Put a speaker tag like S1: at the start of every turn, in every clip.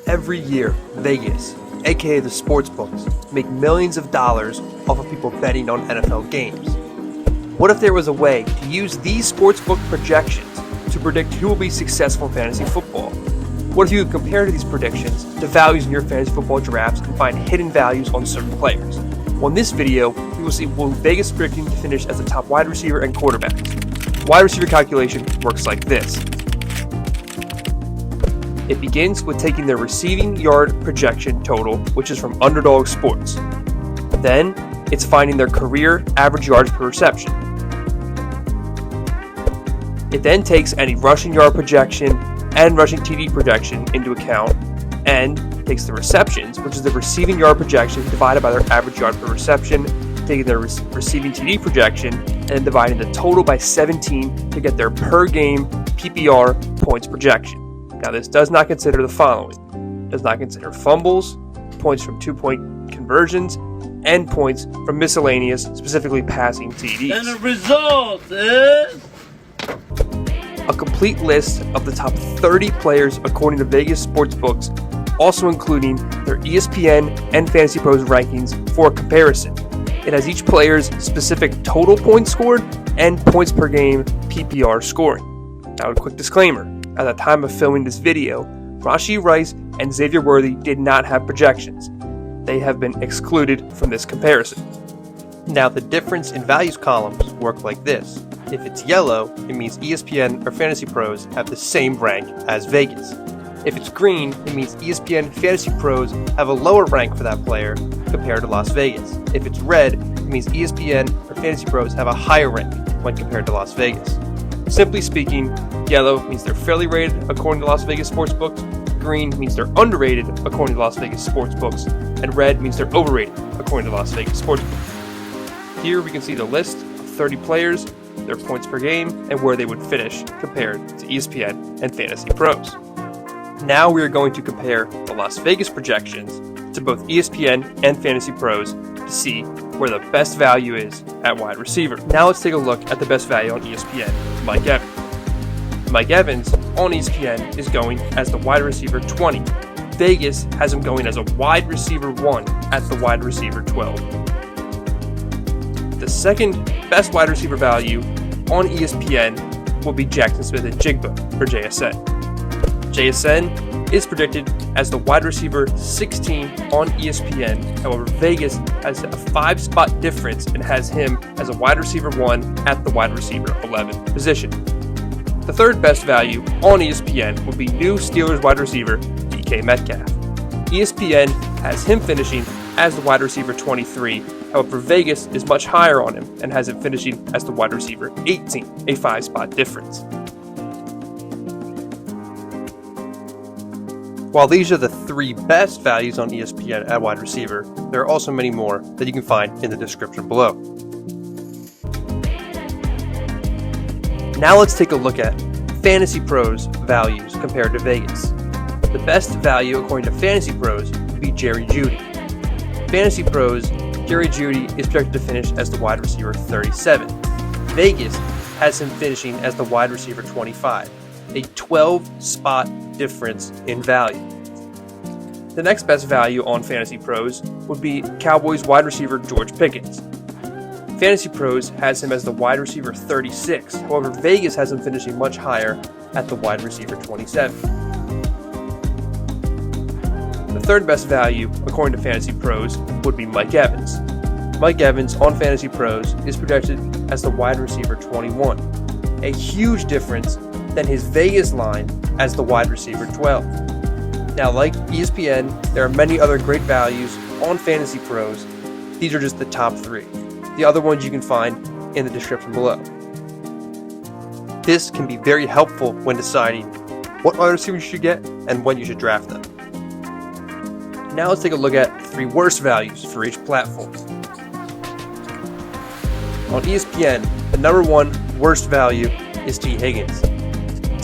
S1: Every year, Vegas, aka the Sportsbooks, make millions of dollars off of people betting on NFL games. What if there was a way to use these sportsbook projections to predict who will be successful in fantasy football? What if you could compare these predictions to values in your fantasy football drafts and find hidden values on certain players? Well, in this video, we will see who Vegas is predicting to finish as the top wide receiver and quarterbacks. Wide receiver calculation works like this. It begins with taking their receiving yard projection total, which is from Underdog Sports. Then, it's finding their career average yards per reception. It then takes any rushing yard projection and rushing TD projection into account and takes the receptions, which is the receiving yard projection divided by their average yard per reception, taking their receiving TD projection and dividing the total by 17 to get their per game PPR points projection. Now, this does not consider the following. It does not consider fumbles, points from 2-point conversions, and points from miscellaneous, specifically passing TDs.
S2: And the result is
S1: a complete list of the top 30 players according to Vegas Sportsbooks, also including their ESPN and Fantasy Pros rankings for comparison. It has each player's specific total points scored and points per game PPR scoring. Now, a quick disclaimer. At the time of filming this video, Rashee Rice and Xavier Worthy did not have projections. They have been excluded from this comparison. Now, the difference in values columns work like this. If it's yellow, it means ESPN or Fantasy Pros have the same rank as Vegas. If it's green, it means ESPN Fantasy Pros have a lower rank for that player compared to Las Vegas. If it's red, it means ESPN or Fantasy Pros have a higher rank when compared to Las Vegas. Simply speaking, yellow means they're fairly rated according to Las Vegas Sportsbooks, green means they're underrated according to Las Vegas Sportsbooks, and red means they're overrated according to Las Vegas Sportsbooks. Here we can see the list of 30 players, their points per game, and where they would finish compared to ESPN and Fantasy Pros. Now we are going to compare the Las Vegas projections to both ESPN and Fantasy Pros to see where the best value is at wide receiver. Now let's take a look at the best value on ESPN, Mike Evans. Mike Evans on ESPN is going as the wide receiver 20. Vegas has him going as a wide receiver 1 at the wide receiver 12. The second best wide receiver value on ESPN will be Jackson Smith-Njigba for JSN. JSN is predicted as the wide receiver 16 on ESPN. However, Vegas has a 5-spot difference and has him as a wide receiver 1 at the wide receiver 11 position. The third best value on ESPN would be new Steelers wide receiver DK Metcalf. ESPN has him finishing as the wide receiver 23. However, Vegas is much higher on him and has him finishing as the wide receiver 18, a 5-spot difference. While these are the 3 best values on ESPN at wide receiver, there are also many more that you can find in the description below. Now let's take a look at Fantasy Pros values compared to Vegas. The best value according to Fantasy Pros would be Jerry Jeudy. Fantasy Pros, Jerry Jeudy is projected to finish as the wide receiver 37. Vegas has him finishing as the wide receiver 25, a 12-spot difference in value. The next best value on Fantasy Pros would be Cowboys wide receiver George Pickens. Fantasy Pros has him as the wide receiver 36. However, Vegas has him finishing much higher at the wide receiver 27. The third best value, according to Fantasy Pros, would be Mike Evans. Mike Evans on Fantasy Pros is projected as the wide receiver 21, a huge difference than his Vegas line as the wide receiver 12. Now, like ESPN, there are many other great values on Fantasy Pros. These are just the top 3. The other ones you can find in the description below. This can be very helpful when deciding what wide receiver you should get and when you should draft them. Now let's take a look at 3 worst values for each platform. On ESPN, the number 1 worst value is T. Higgins.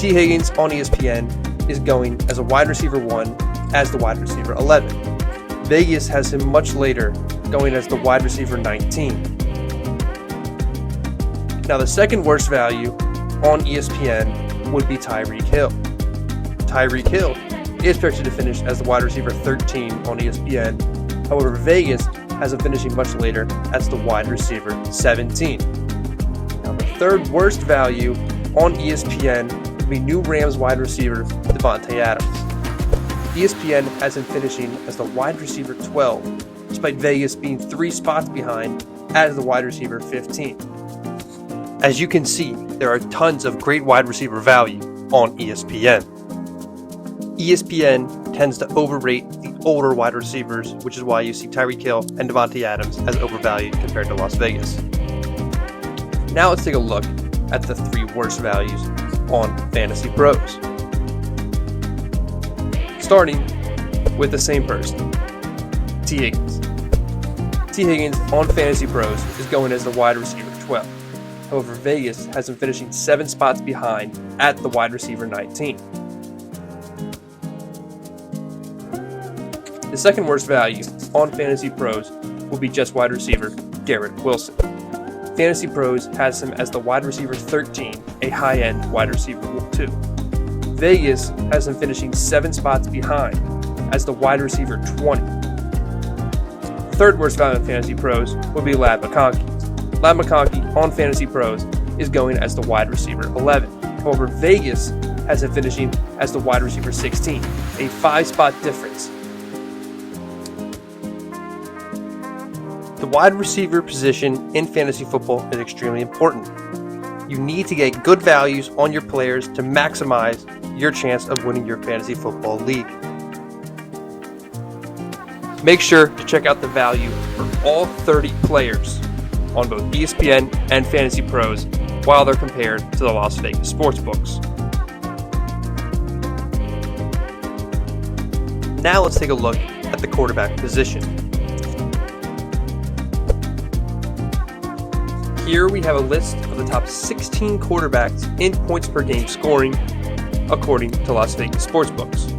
S1: T. Higgins on ESPN is going as a wide receiver 1 as the wide receiver 11. Vegas has him much later, going as the wide receiver 19. Now, the second worst value on ESPN would be Tyreek Hill. Tyreek Hill is projected to finish as the wide receiver 13 on ESPN. However, Vegas has him finishing much later as the wide receiver 17. Now, the third worst value on ESPN would be new Rams wide receiver Davante Adams. ESPN has him finishing as the wide receiver 12, despite Vegas being 3 spots behind as the wide receiver 15. As you can see, there are tons of great wide receiver value on ESPN. ESPN tends to overrate the older wide receivers, which is why you see Tyreek Hill and Davante Adams as overvalued compared to Las Vegas. Now let's take a look at the 3 worst values on Fantasy Pros. Starting with the same person, T. Higgins. T. Higgins on Fantasy Pros is going as the wide receiver 12. However, Vegas has him finishing 7 spots behind at the wide receiver 19. The second worst value on Fantasy Pros will be just wide receiver Garrett Wilson. Fantasy Pros has him as the wide receiver 13, a high-end wide receiver 2. Vegas has him finishing 7 spots behind as the wide receiver 20. The third worst value on Fantasy Pros would be Ladd McConkey. Ladd McConkey on Fantasy Pros is going as the wide receiver 11. However, Vegas has him finishing as the wide receiver 16, a 5-spot difference. The wide receiver position in fantasy football is extremely important. You need to get good values on your players to maximize your chance of winning your fantasy football league. Make sure to check out the value for all 30 players on both ESPN and Fantasy Pros while they're compared to the Las Vegas Sportsbooks. Now let's take a look at the quarterback position. Here we have a list of the top 16 quarterbacks in points per game scoring according to Las Vegas Sportsbooks.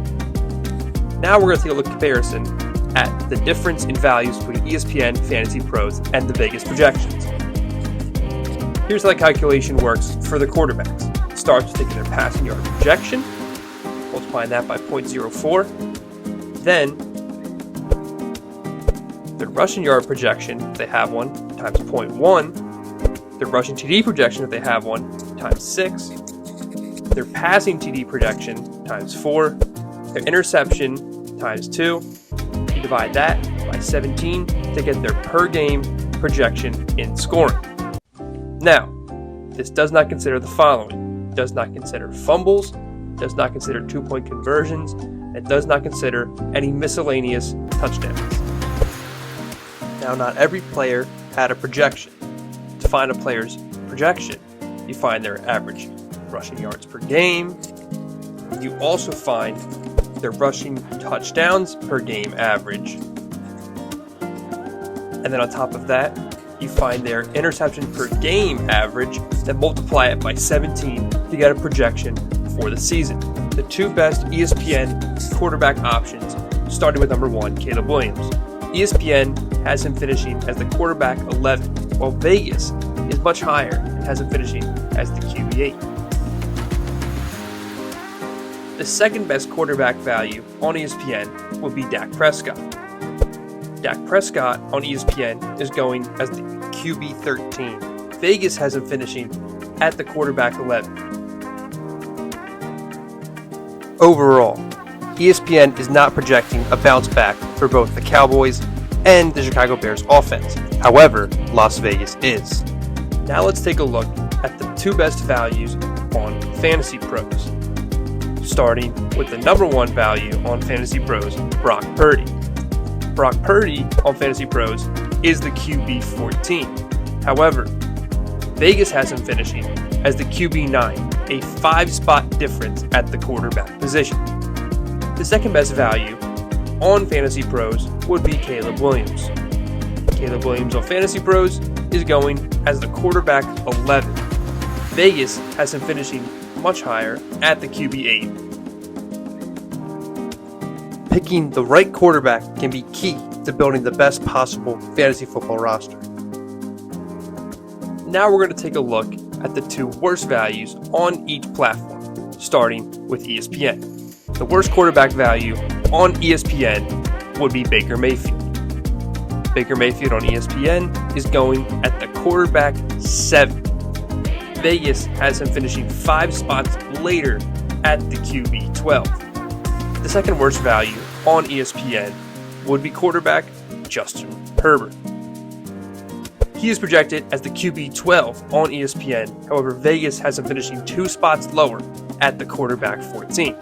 S1: Now we're going to take a look at comparison at the difference in values between ESPN, Fantasy Pros, and the Vegas projections. Here's how the calculation works for the quarterbacks. It starts with taking their passing yard projection, multiplying that by 0.04, then their rushing yard projection, if they have one, times 0.1, their rushing TD projection, if they have one, times 6, their passing TD projection, times 4, their interception, times 2. You divide that by 17 to get their per game projection in scoring. Now, this does not consider the following. It does not consider fumbles, does not consider 2-point conversions, and does not consider any miscellaneous touchdowns. Now, not every player had a projection. To find a player's projection, you find their average rushing yards per game. You also find their rushing touchdowns per game average. And then on top of that, you find their interception per game average, then multiply it by 17 to get a projection for the season. The 2 best ESPN quarterback options, starting with number 1, Caleb Williams. ESPN has him finishing as the quarterback 11, while Vegas is much higher and has him finishing as the QB8. The second best quarterback value on ESPN would be Dak Prescott. Dak Prescott on ESPN is going as the QB13. Vegas has him finishing at the quarterback 11. Overall, ESPN is not projecting a bounce back for both the Cowboys and the Chicago Bears offense. However, Las Vegas is. Now let's take a look at the 2 best values on Fantasy Pros. Starting with the number 1 value on Fantasy Pros, Brock Purdy. Brock Purdy on Fantasy Pros is the QB14. However, Vegas has him finishing as the QB9, a 5-spot difference at the quarterback position. The second best value on Fantasy Pros would be Caleb Williams. Caleb Williams on Fantasy Pros is going as the quarterback 11. Vegas has him finishing much higher at the QB8. Picking the right quarterback can be key to building the best possible fantasy football roster. Now we're going to take a look at the 2 worst values on each platform, starting with ESPN. the worst quarterback value on ESPN would be Baker Mayfield. Baker Mayfield on ESPN is going at the quarterback 7. Vegas has him finishing 5 spots later at the QB 12. The second worst value on ESPN would be quarterback Justin Herbert. He is projected as the QB 12 on ESPN, however Vegas has him finishing 2 spots lower at the quarterback 14.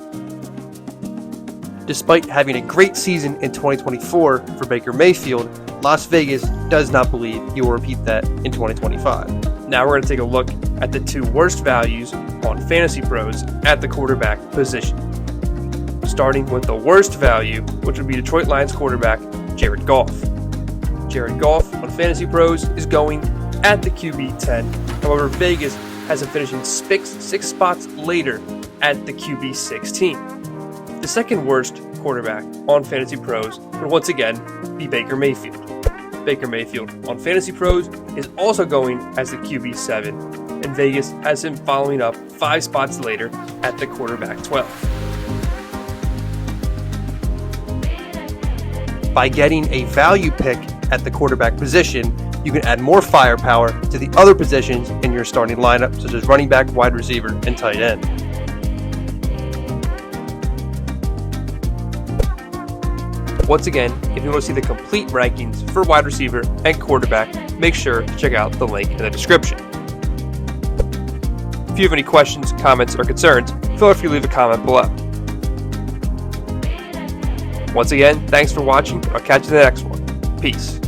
S1: Despite having a great season in 2024 for Baker Mayfield, Las Vegas does not believe he will repeat that in 2025. Now we're going to take a look at the 2 worst values on Fantasy Pros at the quarterback position. Starting with the worst value, which would be Detroit Lions quarterback Jared Goff. Jared Goff on Fantasy Pros is going at the QB 10. However, Vegas has him finishing 6 spots later at the QB 16. The second worst quarterback on Fantasy Pros would once again be Baker Mayfield. Baker Mayfield on Fantasy Pros is also going as the QB 7, and Vegas has him following up 5 spots later at the quarterback 12. By getting a value pick at the quarterback position, you can add more firepower to the other positions in your starting lineup, such as running back, wide receiver, and tight end. Once again, if you want to see the complete rankings for wide receiver and quarterback, make sure to check out the link in the description. If you have any questions, comments, or concerns, feel free to leave a comment below. Once again, thanks for watching. I'll catch you in the next one. Peace.